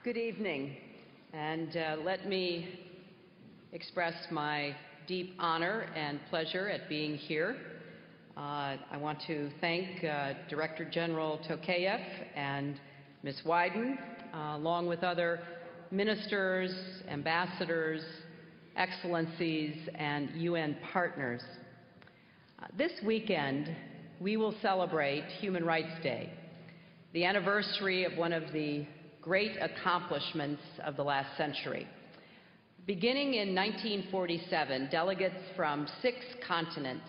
Good evening, and let me express my deep honor and pleasure at being here. I want to thank Director General Tokayev and Ms. Wyden, along with other ministers, ambassadors, excellencies, and UN partners. This weekend, we will celebrate Human Rights Day, the anniversary of one of the great accomplishments of the last century. Beginning in 1947, delegates from 6 continents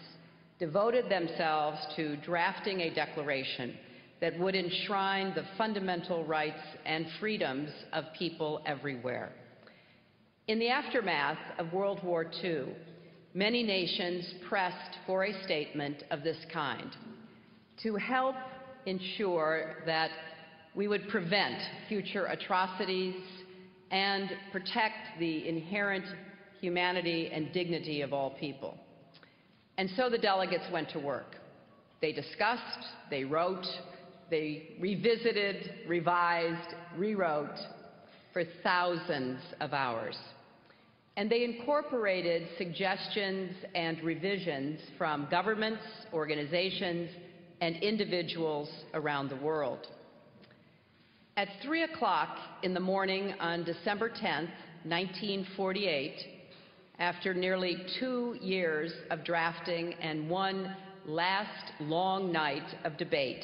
devoted themselves to drafting a declaration that would enshrine the fundamental rights and freedoms of people everywhere. In the aftermath of World War II, many nations pressed for a statement of this kind to help ensure that we would prevent future atrocities and protect the inherent humanity and dignity of all people. And so the delegates went to work. They discussed, they wrote, they revisited, revised, rewrote for thousands of hours. And they incorporated suggestions and revisions from governments, organizations, and individuals around the world. At 3 o'clock in the morning on December 10th, 1948, after nearly 2 years of drafting and one last long night of debate,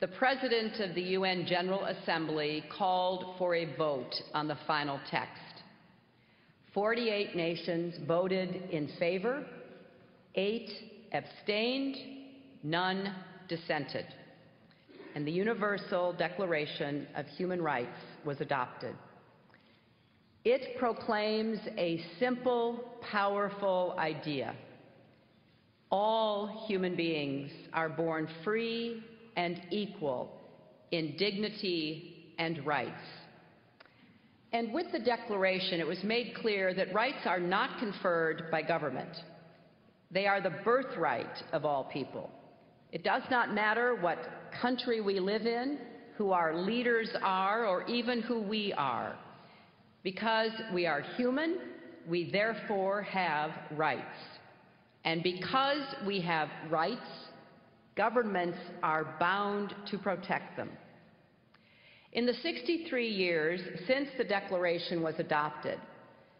the President of the UN General Assembly called for a vote on the final text. 48 nations voted in favor, 8 abstained, none dissented, and the Universal Declaration of Human Rights was adopted. It proclaims a simple, powerful idea. All human beings are born free and equal in dignity and rights. And with the Declaration, it was made clear that rights are not conferred by government. They are the birthright of all people. It does not matter what country we live in, who our leaders are, or even who we are. Because we are human, we therefore have rights. And because we have rights, governments are bound to protect them. In the 63 years since the Declaration was adopted,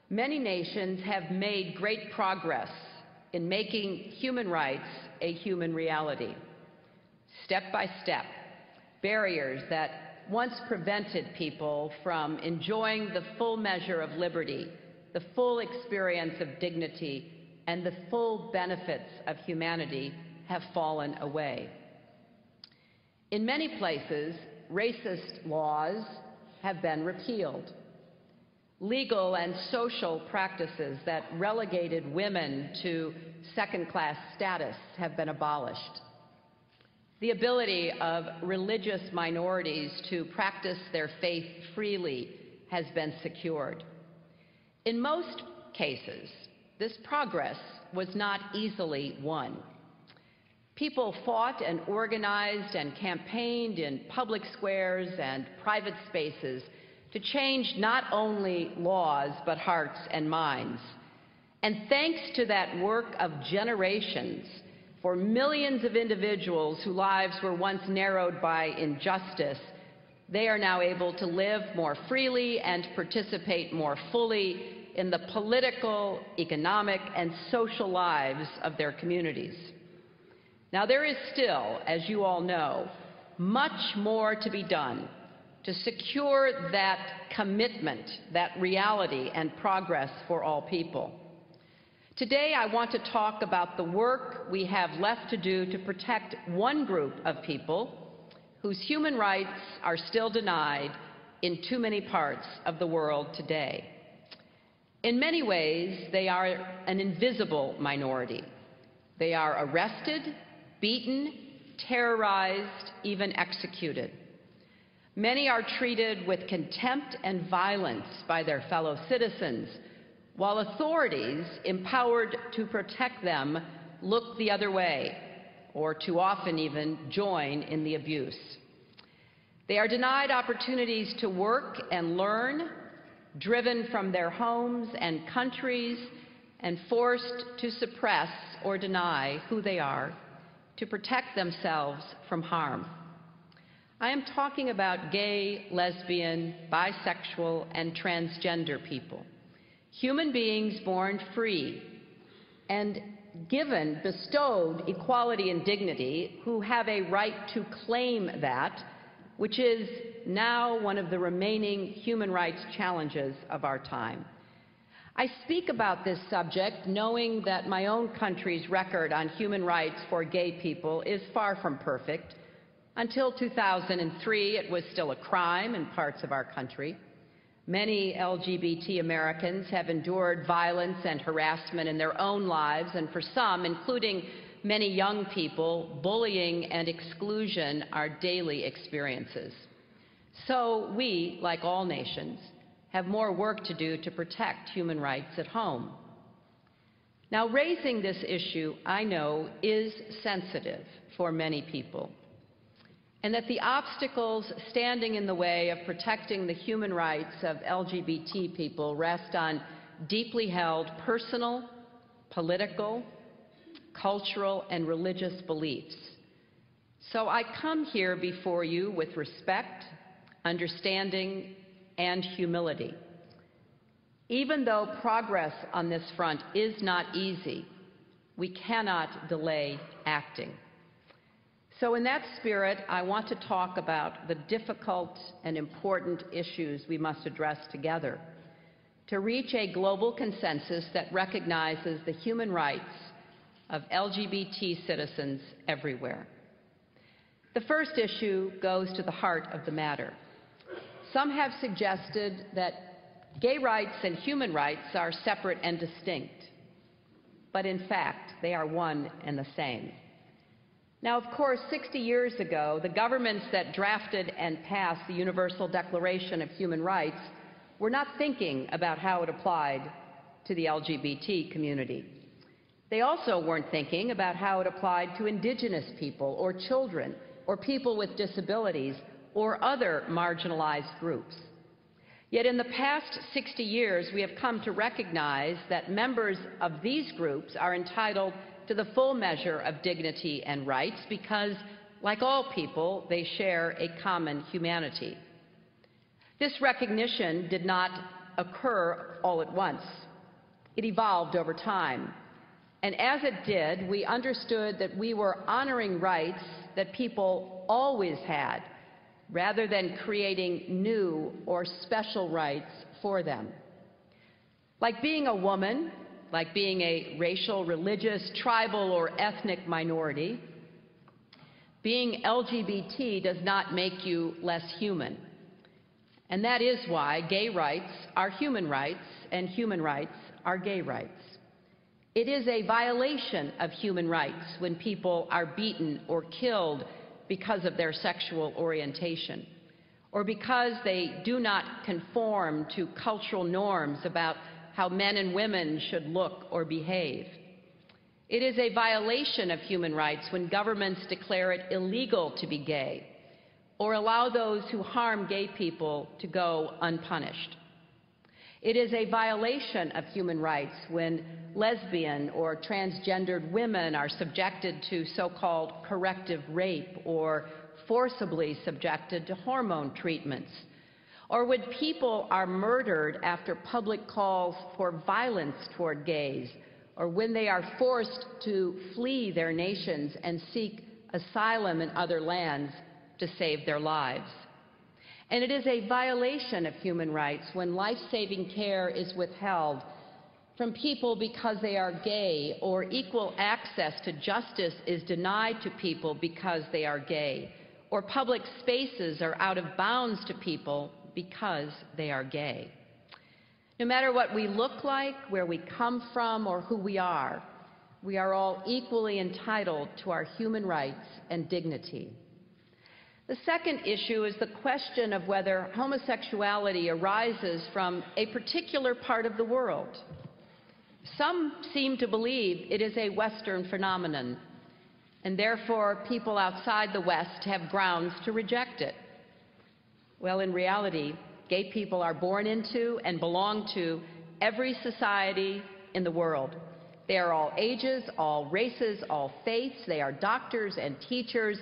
many nations have made great progress in making human rights a human reality. Step by step, barriers that once prevented people from enjoying the full measure of liberty, the full experience of dignity, and the full benefits of humanity have fallen away. In many places, racist laws have been repealed. Legal and social practices that relegated women to second-class status have been abolished. The ability of religious minorities to practice their faith freely has been secured. In most cases, this progress was not easily won. People fought and organized and campaigned in public squares and private spaces to change not only laws but hearts and minds. And thanks to that work of generations, for millions of individuals whose lives were once narrowed by injustice, they are now able to live more freely and participate more fully in the political, economic, and social lives of their communities. Now, there is still, as you all know, much more to be done to secure that commitment, that reality and progress for all people. Today, I want to talk about the work we have left to do to protect one group of people whose human rights are still denied in too many parts of the world today. In many ways, they are an invisible minority. They are arrested, beaten, terrorized, even executed. Many are treated with contempt and violence by their fellow citizens, while authorities empowered to protect them look the other way, or too often even join in the abuse. They are denied opportunities to work and learn, driven from their homes and countries, and forced to suppress or deny who they are to protect themselves from harm. I am talking about gay, lesbian, bisexual, and transgender people, human beings born free and given, bestowed equality and dignity, who have a right to claim that, which is now one of the remaining human rights challenges of our time. I speak about this subject knowing that my own country's record on human rights for gay people is far from perfect. Until 2003, it was still a crime in parts of our country. Many LGBT Americans have endured violence and harassment in their own lives, and for some, including many young people, bullying and exclusion are daily experiences. So we, like all nations, have more work to do to protect human rights at home. Now, raising this issue, I know, is sensitive for many people, and that the obstacles standing in the way of protecting the human rights of LGBT people rest on deeply held personal, political, cultural, and religious beliefs. So I come here before you with respect, understanding, and humility. Even though progress on this front is not easy, we cannot delay acting. So in that spirit, I want to talk about the difficult and important issues we must address together to reach a global consensus that recognizes the human rights of LGBT citizens everywhere. The first issue goes to the heart of the matter. Some have suggested that gay rights and human rights are separate and distinct, but in fact, they are one and the same. Now, of course, 60 years ago, the governments that drafted and passed the Universal Declaration of Human Rights were not thinking about how it applied to the LGBT community. They also weren't thinking about how it applied to indigenous people or children or people with disabilities or other marginalized groups. Yet in the past 60 years, we have come to recognize that members of these groups are entitled to the full measure of dignity and rights because, like all people, they share a common humanity. This recognition did not occur all at once. It evolved over time. And as it did, we understood that we were honoring rights that people always had, rather than creating new or special rights for them. Like being a woman, like being a racial, religious, tribal, or ethnic minority, being LGBT does not make you less human. And that is why gay rights are human rights and human rights are gay rights. It is a violation of human rights when people are beaten or killed because of their sexual orientation, or because they do not conform to cultural norms about how men and women should look or behave. It is a violation of human rights when governments declare it illegal to be gay, or allow those who harm gay people to go unpunished. It is a violation of human rights when lesbian or transgendered women are subjected to so-called corrective rape or forcibly subjected to hormone treatments, or when people are murdered after public calls for violence toward gays, or when they are forced to flee their nations and seek asylum in other lands to save their lives. And it is a violation of human rights when life-saving care is withheld from people because they are gay, or equal access to justice is denied to people because they are gay, or public spaces are out of bounds to people because they are gay. No matter what we look like, where we come from, or who we are all equally entitled to our human rights and dignity. The second issue is the question of whether homosexuality arises from a particular part of the world. Some seem to believe it is a Western phenomenon, and therefore people outside the West have grounds to reject it. Well, in reality, gay people are born into and belong to every society in the world. They are all ages, all races, all faiths. They are doctors and teachers,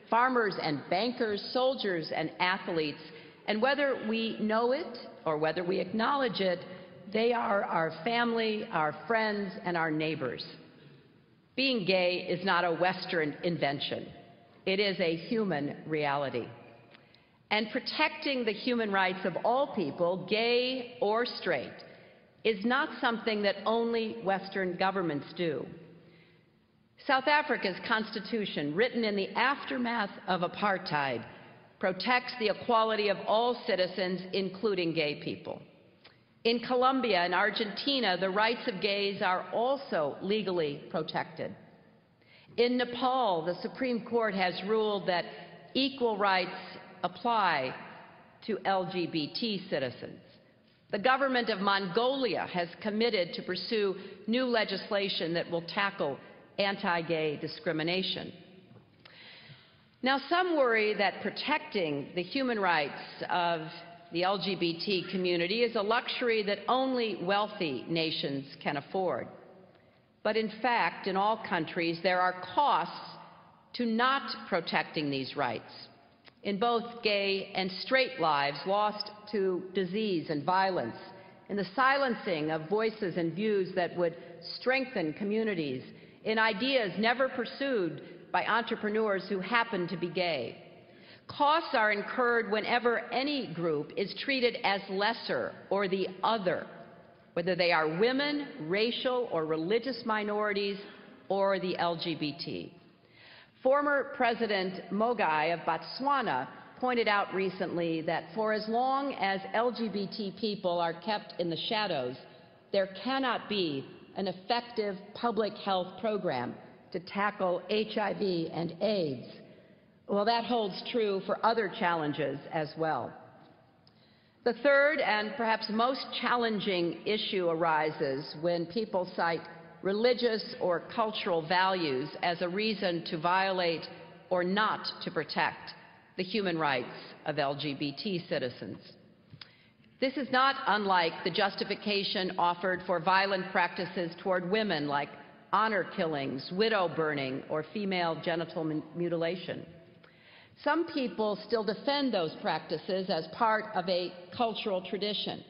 farmers and bankers, soldiers and athletes. And whether we know it or whether we acknowledge it, they are our family, our friends, and our neighbors. Being gay is not a Western invention. It is a human reality. And protecting the human rights of all people, gay or straight, is not something that only Western governments do. South Africa's constitution, written in the aftermath of apartheid, protects the equality of all citizens, including gay people. In Colombia and Argentina, the rights of gays are also legally protected. In Nepal, the Supreme Court has ruled that equal rights apply to LGBT citizens. The government of Mongolia has committed to pursue new legislation that will tackle anti-gay discrimination. Now, some worry that protecting the human rights of the LGBT community is a luxury that only wealthy nations can afford. But in fact, in all countries, there are costs to not protecting these rights. In both gay and straight lives lost to disease and violence, in the silencing of voices and views that would strengthen communities, in ideas never pursued by entrepreneurs who happen to be gay. Costs are incurred whenever any group is treated as lesser or the other, whether they are women, racial or religious minorities, or the LGBT. Former President Mogai of Botswana pointed out recently that for as long as LGBT people are kept in the shadows, there cannot be an effective public health program to tackle HIV and AIDS. Well, that holds true for other challenges as well. The third and perhaps most challenging issue arises when people cite religious or cultural values as a reason to violate or not to protect the human rights of LGBT citizens. This is not unlike the justification offered for violent practices toward women like honor killings, widow burning, or female genital mutilation. Some people still defend those practices as part of a cultural tradition,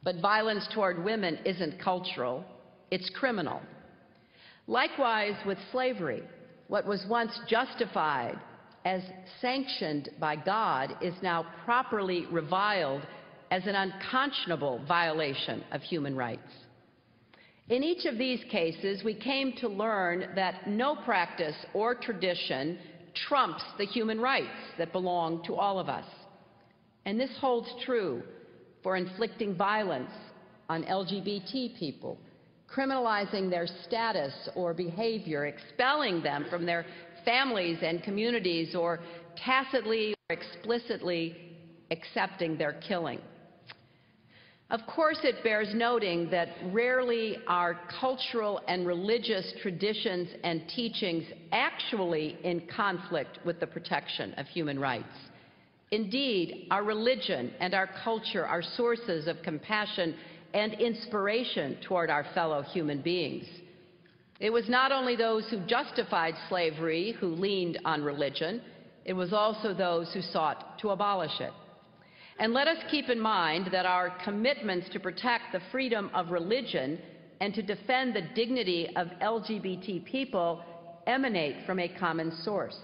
but violence toward women isn't cultural, it's criminal. Likewise with slavery, what was once justified as sanctioned by God is now properly reviled as an unconscionable violation of human rights. In each of these cases, we came to learn that no practice or tradition trumps the human rights that belong to all of us. And this holds true for inflicting violence on LGBT people, criminalizing their status or behavior, expelling them from their families and communities, or tacitly or explicitly accepting their killing. Of course, it bears noting that rarely are cultural and religious traditions and teachings actually in conflict with the protection of human rights. Indeed, our religion and our culture are sources of compassion and inspiration toward our fellow human beings. It was not only those who justified slavery who leaned on religion, it was also those who sought to abolish it. And let us keep in mind that our commitments to protect the freedom of religion and to defend the dignity of LGBT people emanate from a common source.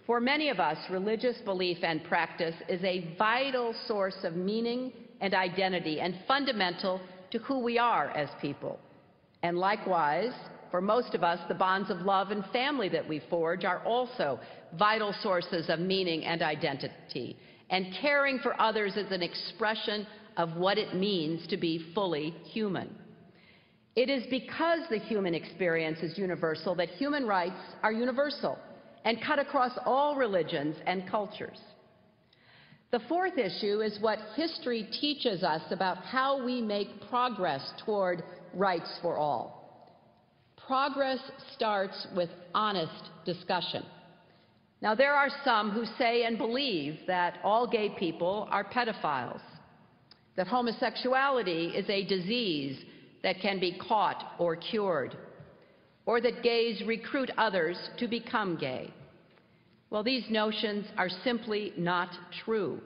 For many of us, religious belief and practice is a vital source of meaning and identity and fundamental to who we are as people. And likewise, for most of us, the bonds of love and family that we forge are also vital sources of meaning and identity. And caring for others is an expression of what it means to be fully human. It is because the human experience is universal that human rights are universal and cut across all religions and cultures. The fourth issue is what history teaches us about how we make progress toward rights for all. Progress starts with honest discussion. Now, there are some who say and believe that all gay people are pedophiles, that homosexuality is a disease that can be caught or cured, or that gays recruit others to become gay. Well, these notions are simply not true.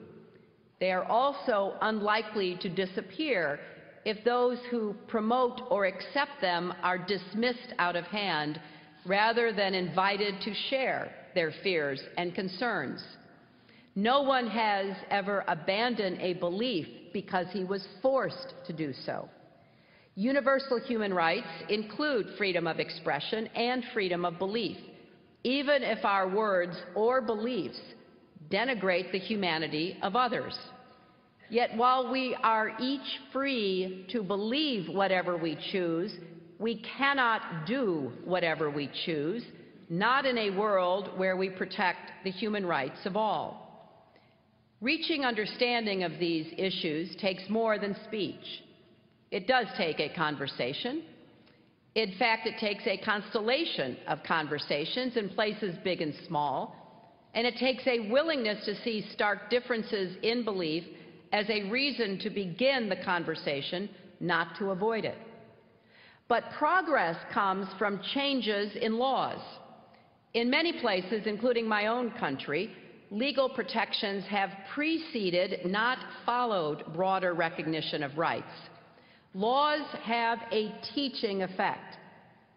They are also unlikely to disappear if those who promote or accept them are dismissed out of hand rather than invited to share their fears and concerns. No one has ever abandoned a belief because he was forced to do so. Universal human rights include freedom of expression and freedom of belief, even if our words or beliefs denigrate the humanity of others. Yet while we are each free to believe whatever we choose, we cannot do whatever we choose, not in a world where we protect the human rights of all. Reaching understanding of these issues takes more than speech. It does take a conversation. In fact, it takes a constellation of conversations in places big and small, and it takes a willingness to see stark differences in belief as a reason to begin the conversation, not to avoid it. But progress comes from changes in laws. In many places, including my own country, legal protections have preceded, not followed, broader recognition of rights. Laws have a teaching effect.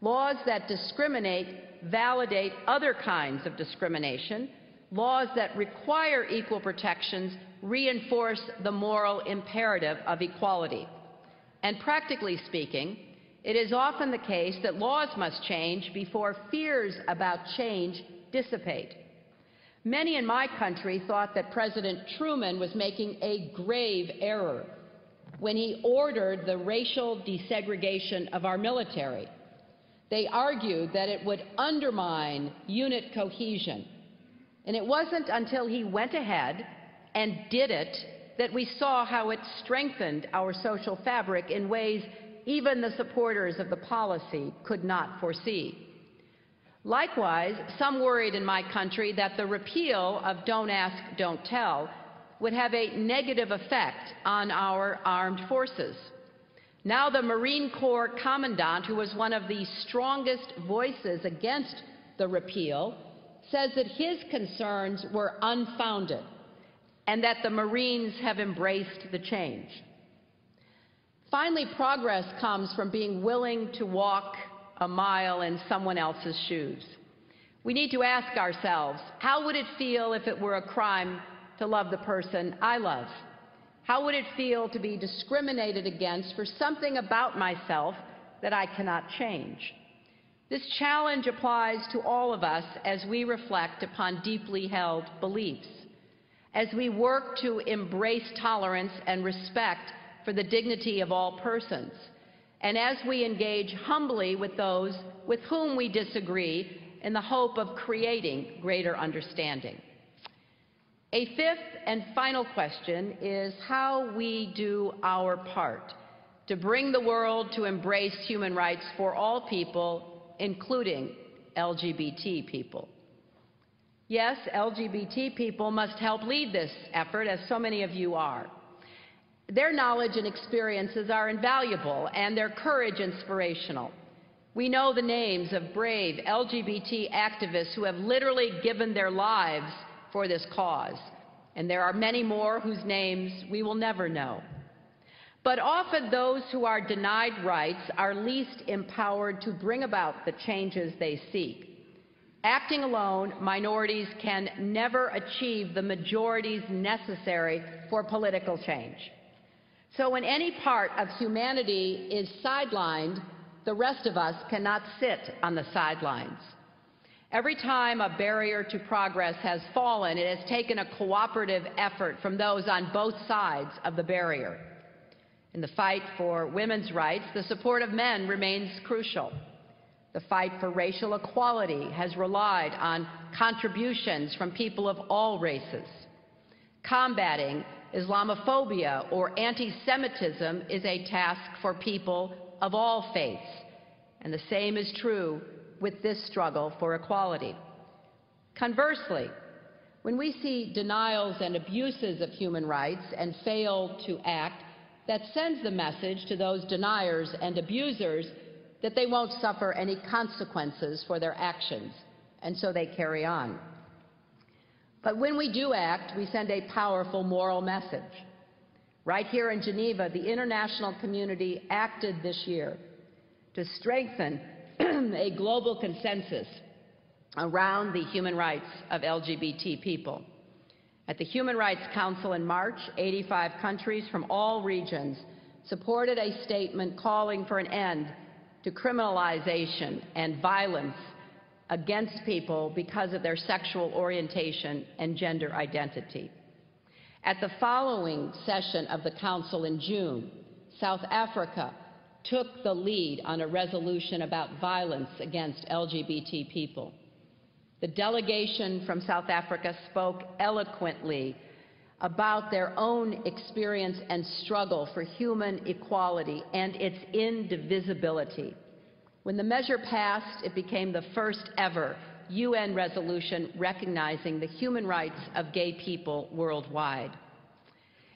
Laws that discriminate validate other kinds of discrimination. Laws that require equal protections reinforce the moral imperative of equality. And practically speaking, it is often the case that laws must change before fears about change dissipate. Many in my country thought that President Truman was making a grave error when he ordered the racial desegregation of our military. They argued that it would undermine unit cohesion. And it wasn't until he went ahead and did it that we saw how it strengthened our social fabric in ways even the supporters of the policy could not foresee. Likewise, some worried in my country that the repeal of Don't Ask, Don't Tell would have a negative effect on our armed forces. Now the Marine Corps Commandant, who was one of the strongest voices against the repeal, says that his concerns were unfounded and that the Marines have embraced the change. Finally, progress comes from being willing to walk a mile in someone else's shoes. We need to ask ourselves, how would it feel if it were a crime to love the person I love? How would it feel to be discriminated against for something about myself that I cannot change? This challenge applies to all of us as we reflect upon deeply held beliefs, as we work to embrace tolerance and respect for the dignity of all persons, and as we engage humbly with those with whom we disagree in the hope of creating greater understanding. A fifth and final question is how we do our part to bring the world to embrace human rights for all people, including LGBT people. Yes, LGBT people must help lead this effort, as so many of you are. Their knowledge and experiences are invaluable, and their courage inspirational. We know the names of brave LGBT activists who have literally given their lives for this cause, and there are many more whose names we will never know. But often those who are denied rights are least empowered to bring about the changes they seek. Acting alone, minorities can never achieve the majorities necessary for political change. So when any part of humanity is sidelined, the rest of us cannot sit on the sidelines. Every time a barrier to progress has fallen, it has taken a cooperative effort from those on both sides of the barrier. In the fight for women's rights, the support of men remains crucial. The fight for racial equality has relied on contributions from people of all races. Combating Islamophobia or anti-Semitism is a task for people of all faiths, and the same is true with this struggle for equality. Conversely, when we see denials and abuses of human rights and fail to act, that sends the message to those deniers and abusers that they won't suffer any consequences for their actions, and so they carry on. But when we do act, we send a powerful moral message. Right here in Geneva, the international community acted this year to strengthen a global consensus around the human rights of LGBT people. At the Human Rights Council in March, 85 countries from all regions supported a statement calling for an end to criminalization and violence against people because of their sexual orientation and gender identity. At the following session of the Council in June, South Africa took the lead on a resolution about violence against LGBT people. The delegation from South Africa spoke eloquently about their own experience and struggle for human equality and its indivisibility. When the measure passed, it became the first ever UN resolution recognizing the human rights of gay people worldwide.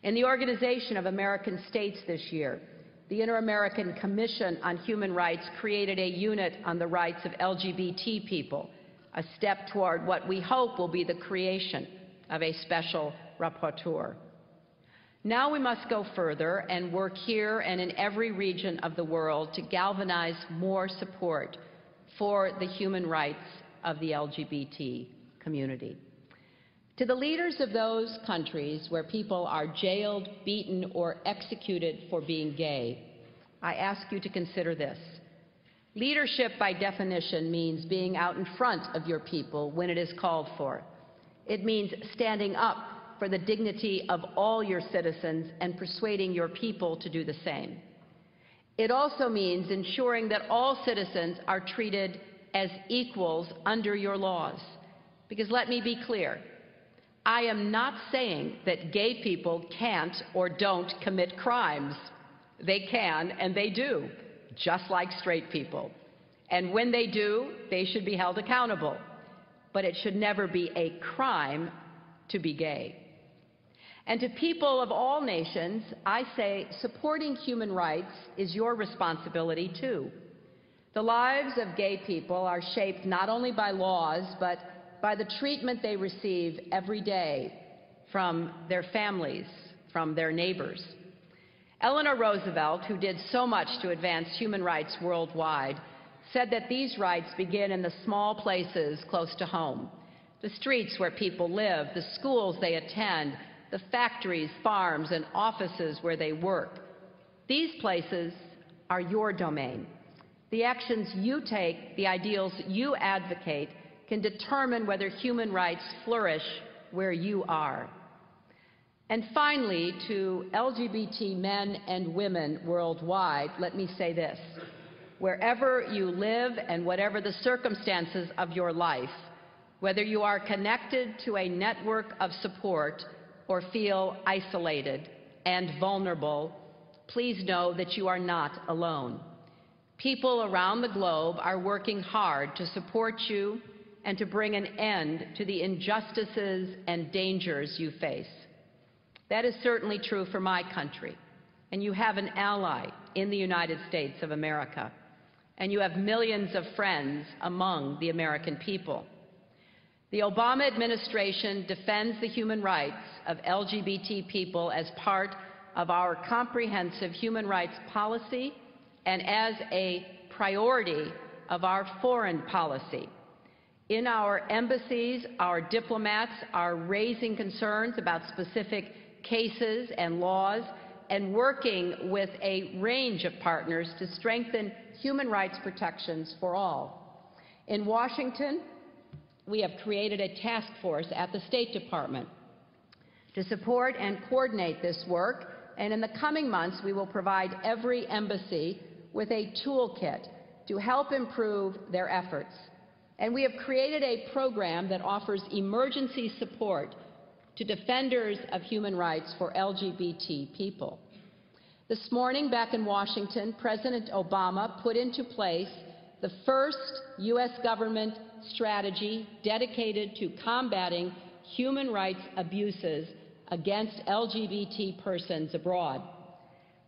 In the Organization of American States this year, the Inter-American Commission on Human Rights created a unit on the rights of LGBT people, a step toward what we hope will be the creation of a special rapporteur. Now we must go further and work here and in every region of the world to galvanize more support for the human rights of the LGBT community. To the leaders of those countries where people are jailed, beaten, or executed for being gay, I ask you to consider this. Leadership, by definition, means being out in front of your people when it is called for. It means standing up for the dignity of all your citizens and persuading your people to do the same. It also means ensuring that all citizens are treated as equals under your laws. Because let me be clear, I am not saying that gay people can't or don't commit crimes. They can and they do, just like straight people. And when they do, they should be held accountable. But it should never be a crime to be gay. And to people of all nations, I say supporting human rights is your responsibility too. The lives of gay people are shaped not only by laws, but by the treatment they receive every day from their families, from their neighbors. Eleanor Roosevelt, who did so much to advance human rights worldwide, said that these rights begin in the small places close to home, the streets where people live, the schools they attend, the factories, farms, and offices where they work. These places are your domain. The actions you take, the ideals you advocate, can determine whether human rights flourish where you are. And finally, to LGBT men and women worldwide, let me say this. Wherever you live and whatever the circumstances of your life, whether you are connected to a network of support or feel isolated and vulnerable, please know that you are not alone. People around the globe are working hard to support you and to bring an end to the injustices and dangers you face. That is certainly true for my country, and you have an ally in the United States of America, and you have millions of friends among the American people. The Obama administration defends the human rights of LGBT people as part of our comprehensive human rights policy and as a priority of our foreign policy. In our embassies, our diplomats are raising concerns about specific cases and laws and working with a range of partners to strengthen human rights protections for all. In Washington, we have created a task force at the State Department to support and coordinate this work, and in the coming months we will provide every embassy with a toolkit to help improve their efforts. And we have created a program that offers emergency support to defenders of human rights for LGBT people. This morning, back in Washington, President Obama put into place the first U.S. government strategy dedicated to combating human rights abuses against LGBT persons abroad.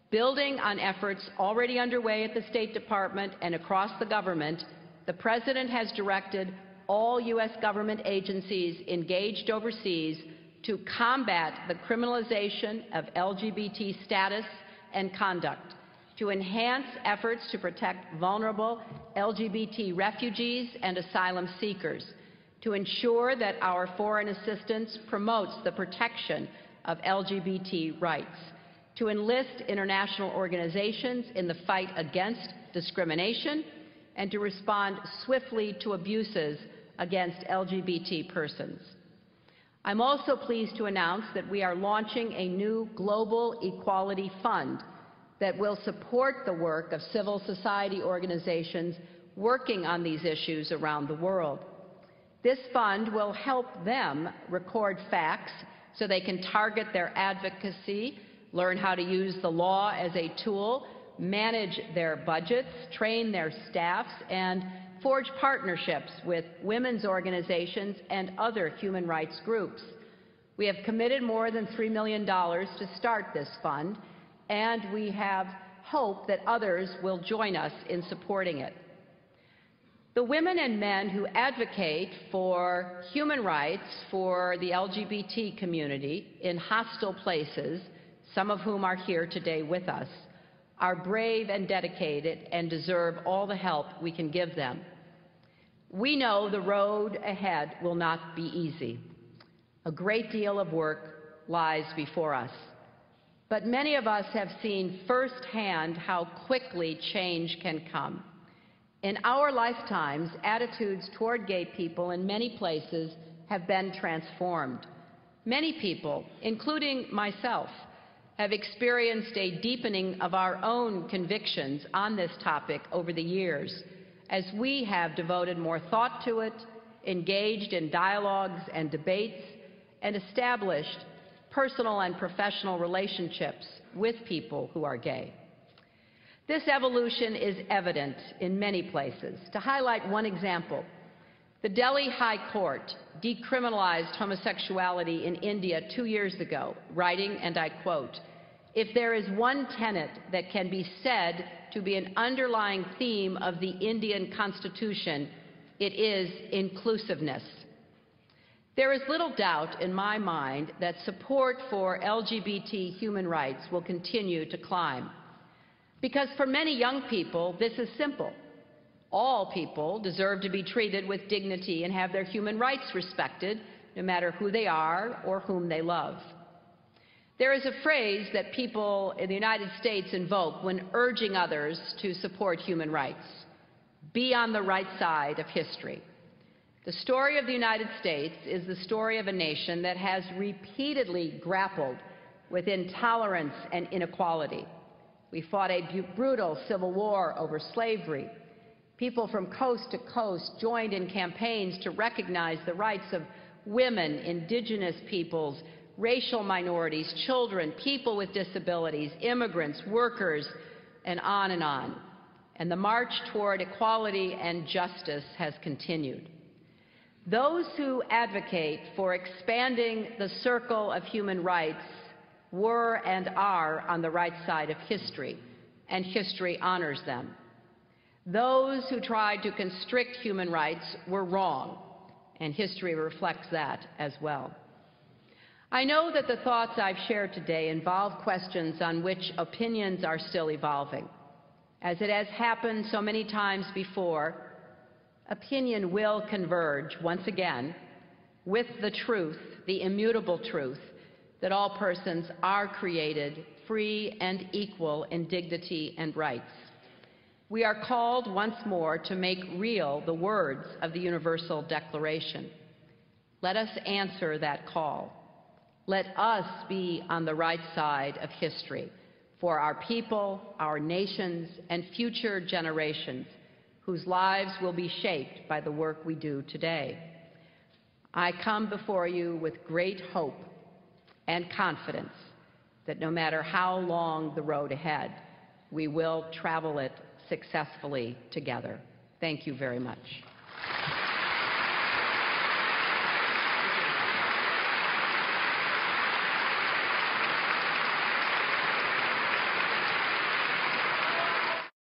Building on efforts already underway at the State Department and across the government, the President has directed all U.S. government agencies engaged overseas to combat the criminalization of LGBT status and conduct, to enhance efforts to protect vulnerable LGBT refugees and asylum seekers, to ensure that our foreign assistance promotes the protection of LGBT rights, to enlist international organizations in the fight against discrimination, and to respond swiftly to abuses against LGBT persons. I'm also pleased to announce that we are launching a new Global Equality Fund that will support the work of civil society organizations working on these issues around the world. This fund will help them record facts so they can target their advocacy, learn how to use the law as a tool, manage their budgets, train their staffs, and forge partnerships with women's organizations and other human rights groups. We have committed more than $3 million to start this fund, and we have hope that others will join us in supporting it. The women and men who advocate for human rights for the LGBT community in hostile places, some of whom are here today with us, are brave and dedicated and deserve all the help we can give them. We know the road ahead will not be easy. A great deal of work lies before us. But many of us have seen firsthand how quickly change can come. In our lifetimes, attitudes toward gay people in many places have been transformed. Many people, including myself, have experienced a deepening of our own convictions on this topic over the years, as we have devoted more thought to it, engaged in dialogues and debates, and established personal and professional relationships with people who are gay. This evolution is evident in many places. To highlight one example, the Delhi High Court decriminalized homosexuality in India 2 years ago, writing, and I quote, "If there is one tenet that can be said to be an underlying theme of the Indian Constitution, it is inclusiveness." There is little doubt in my mind that support for LGBT human rights will continue to climb. Because for many young people, this is simple. All people deserve to be treated with dignity and have their human rights respected, no matter who they are or whom they love. There is a phrase that people in the United States invoke when urging others to support human rights: be on the right side of history. The story of the United States is the story of a nation that has repeatedly grappled with intolerance and inequality. We fought a brutal civil war over slavery. People from coast to coast joined in campaigns to recognize the rights of women, indigenous peoples, racial minorities, children, people with disabilities, immigrants, workers, and on and on. And the march toward equality and justice has continued. Those who advocate for expanding the circle of human rights were and are on the right side of history, and history honors them. Those who tried to constrict human rights were wrong, and history reflects that as well. I know that the thoughts I've shared today involve questions on which opinions are still evolving. As it has happened so many times before, opinion will converge once again with the truth, the immutable truth, that all persons are created free and equal in dignity and rights. We are called once more to make real the words of the Universal Declaration. Let us answer that call. Let us be on the right side of history for our people, our nations, and future generations whose lives will be shaped by the work we do today. I come before you with great hope and confidence that no matter how long the road ahead, we will travel it successfully together. Thank you very much.